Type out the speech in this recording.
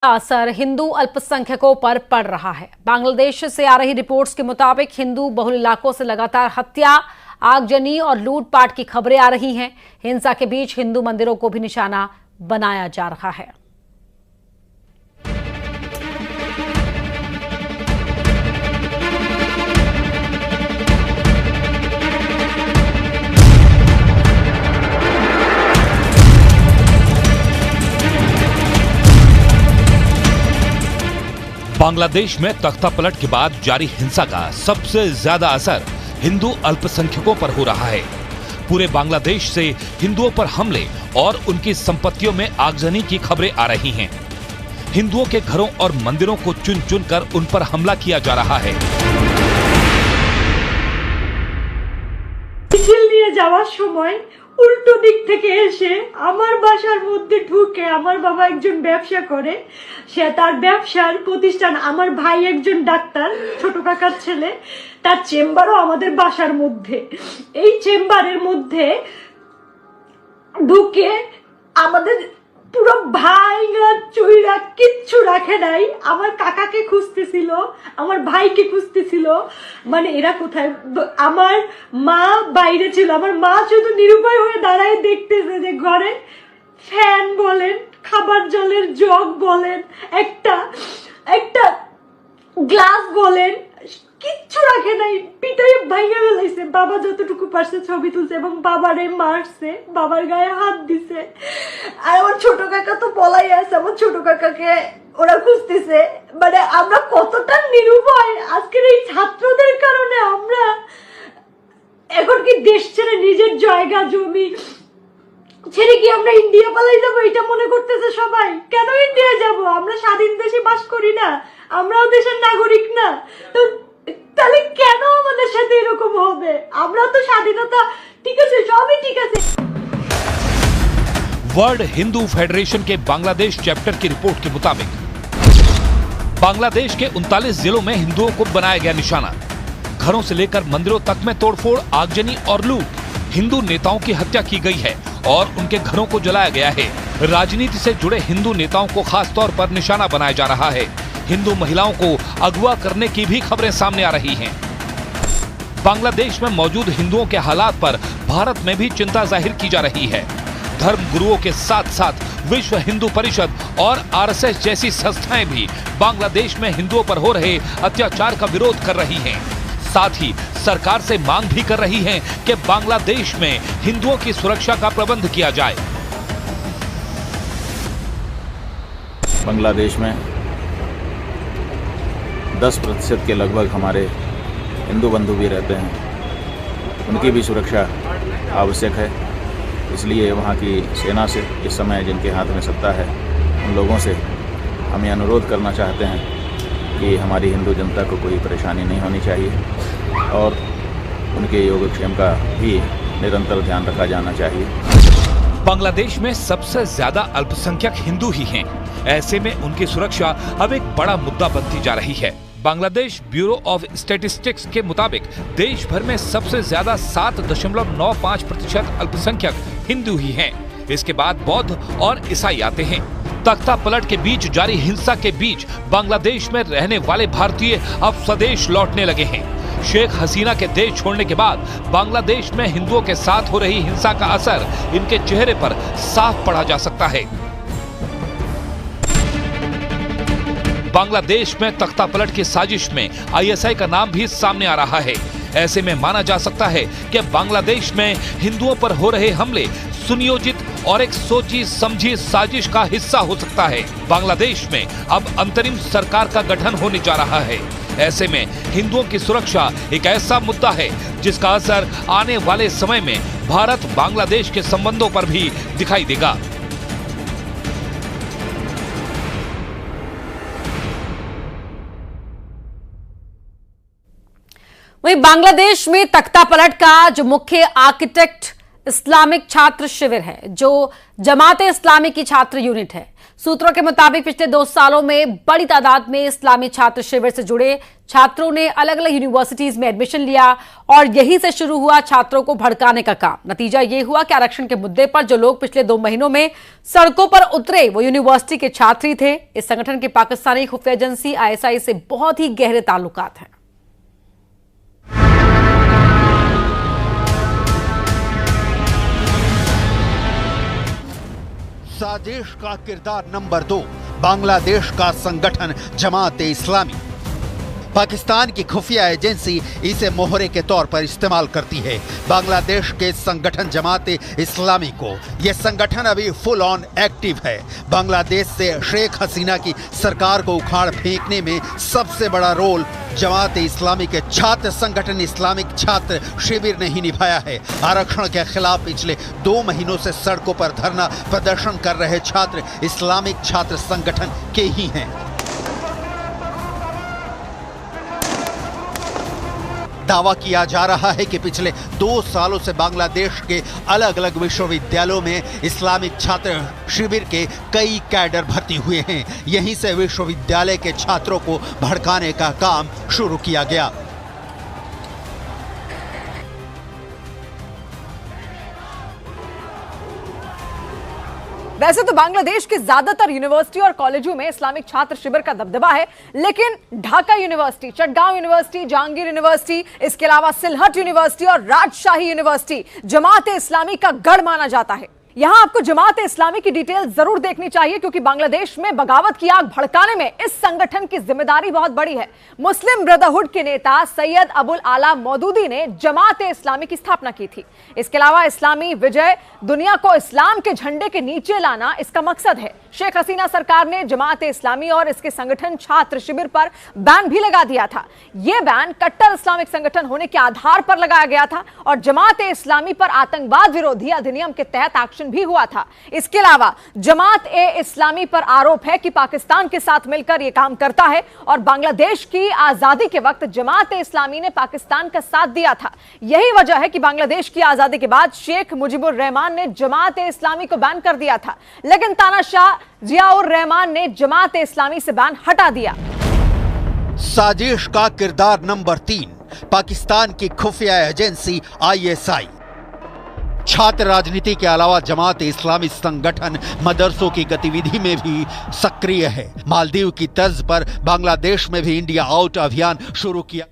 असर हिंदू अल्पसंख्यकों पर पड़ रहा है। बांग्लादेश से आ रही रिपोर्ट्स के मुताबिक हिंदू बहुल इलाकों से लगातार हत्या, आगजनी और लूटपाट की खबरें आ रही हैं। हिंसा के बीच हिंदू मंदिरों को भी निशाना बनाया जा रहा है। बांग्लादेश में तख्ता पलट के बाद जारी हिंसा का सबसे ज्यादा असर हिंदू अल्पसंख्यकों पर हो रहा है। पूरे बांग्लादेश से हिंदुओं पर हमले और उनकी संपत्तियों में आगजनी की खबरें आ रही हैं। हिंदुओं के घरों और मंदिरों को चुन चुन कर उन पर हमला किया जा रहा है। নিয়ে যাওয়ার সময় উল্টো দিক থেকে এসে আমার বাসার মধ্যে ঢুকে, আমার বাবা একজন ব্যবসা করে, সে তার ব্যবসার প্রতিষ্ঠান, আমার ভাই একজন ডাক্তার, ছোট কাকার ছেলে, তার চেম্বারও আমাদের বাসার মধ্যে। এই চেম্বারের মধ্যে ঢুকে আমাদের পুরো ভাইরা চুইরা কিচ্ছু রাখে নাই। আমার কাকাকে খুঁজতেছিল, আমার ভাইকে খুঁজতেছিল, মানে এরা কোথায়। আমার মা বাইরে ছিল, আমার মা শুধু নিরুপায় হয়ে দাঁড়ায় দেখতেছে যে ঘরে ফ্যান বলেন, খাবার জলের জগ বলেন, একটা গ্লাস বলেন, কিচ্ছু রাখে নাই। পিটাই ভাইয়া ফেলাইছে। বাবা যতটুকু পারছে ছবি তুলছে এবং বাবারে মারছে, বাবার গায়ে হাত দিছে। আর আমার ছোট কাকা তো পলাই আছে, আমার ছোট কাকাকে ওরা খুঁজতেছে। মানে আমরা কতটা নিরুপায় আজকের এই ছাত্রদের কারণে। আমরা এখন কি দেশ ছেড়ে নিজের জায়গা জমি ছেড়ে কি আমরা ইন্ডিয়া পালাই যাবো, এটা মনে করতেছে সবাই। কেন ইন্ডিয়া যাব? আমরা স্বাধীন দেশে বাস করি না? আমরাও দেশের নাগরিক না? তো তাহলে কেন আমাদের সাথে এরকম হবে? আমরা তো স্বাধীনতা, ঠিক আছে, সবই ঠিক আছে। वर्ल्ड हिंदू फेडरेशन के बांग्लादेश चैप्टर की रिपोर्ट के मुताबिक बांग्लादेश के 39 जिलों में हिंदुओं को बनाया गया निशाना। घरों से लेकर मंदिरों तक में तोड़फोड़, आगजनी और लूट। हिंदू नेताओं की हत्या की गई है और उनके घरों को जलाया गया है। राजनीति से जुड़े हिंदू नेताओं को खास तौर पर निशाना बनाया जा रहा है। हिंदू महिलाओं को अगवा करने की भी खबरें सामने आ रही हैं। बांग्लादेश में मौजूद हिंदुओं के हालात पर भारत में भी चिंता जाहिर की जा रही है। धर्म गुरुओं के साथ साथ विश्व हिंदू परिषद और आरएसएस जैसी संस्थाएं भी बांग्लादेश में हिंदुओं पर हो रहे अत्याचार का विरोध कर रही हैं। साथ ही सरकार से मांग भी कर रही हैं कि बांग्लादेश में हिंदुओं की सुरक्षा का प्रबंध किया जाए। बांग्लादेश में 10% के लगभग हमारे हिंदू बंधु भी रहते हैं। उनकी भी सुरक्षा आवश्यक है। इसलिए वहाँ की सेना से, इस समय जिनके हाथ में सत्ता है, उन लोगों से हम ये अनुरोध करना चाहते हैं कि हमारी हिंदू जनता को कोई परेशानी नहीं होनी चाहिए और उनके योगक्षेम का भी निरंतर ध्यान रखा जाना चाहिए। बांग्लादेश में सबसे ज्यादा अल्पसंख्यक हिंदू ही हैं। ऐसे में उनकी सुरक्षा अब एक बड़ा मुद्दा बनती जा रही है। बांग्लादेश ब्यूरो ऑफ स्टैटिस्टिक्स के मुताबिक देश भर में सबसे ज्यादा 7.95% अल्पसंख्यक हिंदू ही हैं। इसके बाद बौद्ध और ईसाई आते हैं। तख्ता पलट के बीच जारी हिंसा के बीच बांग्लादेश में रहने वाले भारतीय अब स्वदेश लौटने लगे हैं। शेख हसीना के देश छोड़ने के बाद बांग्लादेश में हिंदुओं के साथ हो रही हिंसा का असर इनके चेहरे पर साफ पड़ा जा सकता है। बांग्लादेश में तख्ता पलट की साजिश में आईएसआई का नाम भी सामने आ रहा है। ऐसे में माना जा सकता है कि बांग्लादेश में हिंदुओं पर हो रहे हमले सुनियोजित और एक सोची समझी साजिश का हिस्सा हो सकता है। बांग्लादेश में अब अंतरिम सरकार का गठन होने जा रहा है। ऐसे में हिंदुओं की सुरक्षा एक ऐसा मुद्दा है जिसका असर आने वाले समय में भारत बांग्लादेश के संबंधों पर भी दिखाई देगा। वहीं बांग्लादेश में तख्ता पलट का जो मुख्य आर्किटेक्ट इस्लामिक छात्र शिविर है, जो जमात इस्लामी की छात्र यूनिट है। सूत्रों के मुताबिक पिछले 2 सालों में बड़ी तादाद में इस्लामी छात्र शिविर से जुड़े छात्रों ने अलग अलग यूनिवर्सिटीज में एडमिशन लिया और यहीं से शुरू हुआ छात्रों को भड़काने का काम। नतीजा ये हुआ कि आरक्षण के मुद्दे पर जो लोग पिछले 2 महीनों में सड़कों पर उतरे वो यूनिवर्सिटी के छात्र ही थे। इस संगठन के पाकिस्तानी खुफिया एजेंसी ISI से बहुत ही गहरे ताल्लुकात हैं। साजिश का किरदार नंबर 2, बांग्लादेश का संगठन जमात-ए-इस्लामी। पाकिस्तान की खुफिया एजेंसी इसे मोहरे के तौर पर इस्तेमाल करती है। बांग्लादेश के संगठन जमात-ए-इस्लामी को यह संगठन अभी फुल ऑन एक्टिव है। बांग्लादेश से शेख हसीना की सरकार को उखाड़ फेंकने में सबसे बड़ा रोल जमात-ए-इस्लामी के छात्र संगठन इस्लामिक छात्र शिविर ने ही निभाया है। आरक्षण के खिलाफ पिछले 2 महीनों से सड़कों पर धरना प्रदर्शन कर रहे छात्र इस्लामिक छात्र संगठन के ही हैं। दावा किया जा रहा है कि पिछले 2 सालों से बांग्लादेश के अलग अलग विश्वविद्यालयों में इस्लामिक छात्र शिविर के कई कैडर भर्ती हुए हैं। यहीं से विश्वविद्यालय के छात्रों को भड़काने का काम शुरू किया गया। वैसे तो बांग्लादेश के ज्यादातर यूनिवर्सिटी और कॉलेजों में इस्लामिक छात्र शिविर का दबदबा है, लेकिन Dhaka university, Chittagong university, Jahangir university, इसके अलावा सिलहट यूनिवर्सिटी और राजशाही यूनिवर्सिटी जमात-ए-इस्लामी का गढ़ माना जाता है। यहां आपको जमात-ए-इस्लामी की डिटेल जरूर देखनी चाहिए, क्योंकि बांग्लादेश में बगावत की आग भड़काने में इस संगठन की जिम्मेदारी बहुत बड़ी है। मुस्लिम ब्रदरहुड के नेता सैयद अबुल आला मौदूदी ने जमात-ए-इस्लामी की स्थापना की थी। इसके अलावा इस्लामी विजय, दुनिया को इस्लाम के झंडे के नीचे लाना इसका मकसद है। शेख हसीना सरकार ने जमात-ए-इस्लामी और इसके संगठन छात्र शिविर पर बैन भी लगा दिया था। यह बैन कट्टर इस्लामिक संगठन होने के आधार पर लगाया गया था और जमात-ए-इस्लामी पर आतंकवाद विरोधी अधिनियम के तहत एक्शन भी हुआ था। इसके अलावा जमात-ए-इस्लामी पर आरोप है कि पाकिस्तान के साथ मिलकर यह काम करता है और बांग्लादेश की आजादी के वक्त जमात-ए-इस्लामी ने पाकिस्तान का साथ दिया था। यही वजह है कि बांग्लादेश की आजादी के बाद शेख मुजीबुर रहमान ने जमात-ए-इस्लामी को बैन कर दिया था, लेकिन तानाशाह जियाउर रहमान ने जमात-ए-इस्लामी से बैन हटा दिया। साजिश का किरदार नंबर 3, पाकिस्तान की खुफिया एजेंसी ISI। छात्र राजनीति के अलावा जमात-ए-इस्लामी संगठन मदरसों की गतिविधि में भी सक्रिय है। मालदीव की तर्ज पर बांग्लादेश में भी इंडिया आउट अभियान शुरू किया।